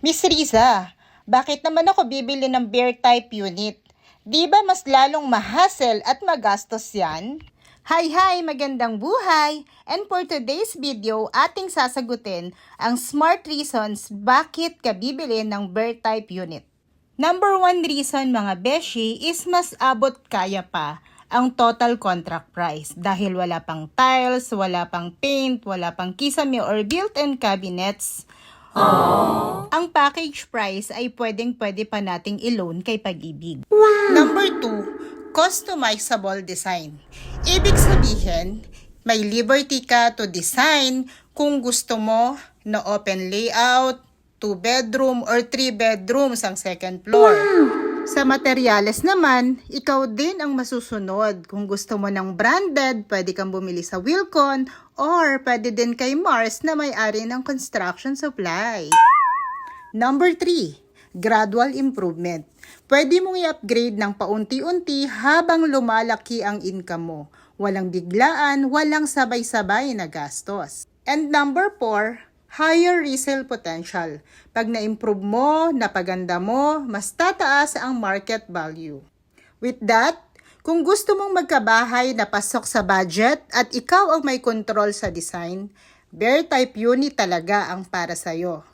Miss Riza, bakit naman ako bibili ng bear type unit? Di ba mas lalong mahassle at magastos yan? Hi, magandang buhay! And for today's video, ating sasagutin ang smart reasons bakit ka bibili ng bear type unit. Number 1 reason mga beshi is mas abot kaya pa ang total contract price dahil wala pang tiles, wala pang paint, wala pang kisame or built-in cabinets. Aww. Ang package price ay pwede pa nating i-loan kay Pag-ibig. Wow. Number 2, customizable design. Ibig sabihin, may liberty ka to design kung gusto mo na open layout, 2 bedroom or 3 bedrooms ang second floor. Wow. Sa materyales naman, ikaw din ang masusunod. Kung gusto mo ng branded, pwede kang bumili sa Wilcon or pwede din kay Mars na may-ari ng construction supply. Number 3, gradual improvement. Pwede mong i-upgrade ng paunti-unti habang lumalaki ang income mo. Walang biglaan, walang sabay-sabay na gastos. And number 4, higher resale potential. Pag na-improve mo, napaganda mo, mas tataas ang market value. With that, kung gusto mong magkabahay na pasok sa budget at ikaw ang may control sa design, bear type unit talaga ang para sa'yo.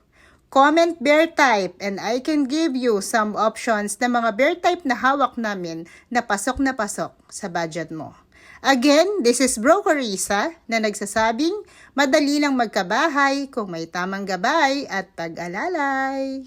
Comment bear type and I can give you some options na mga bear type na hawak namin na pasok sa budget mo. Again, this is Broker Risa na nagsasabing madali lang magkabahay kung may tamang gabay at pag-alalay.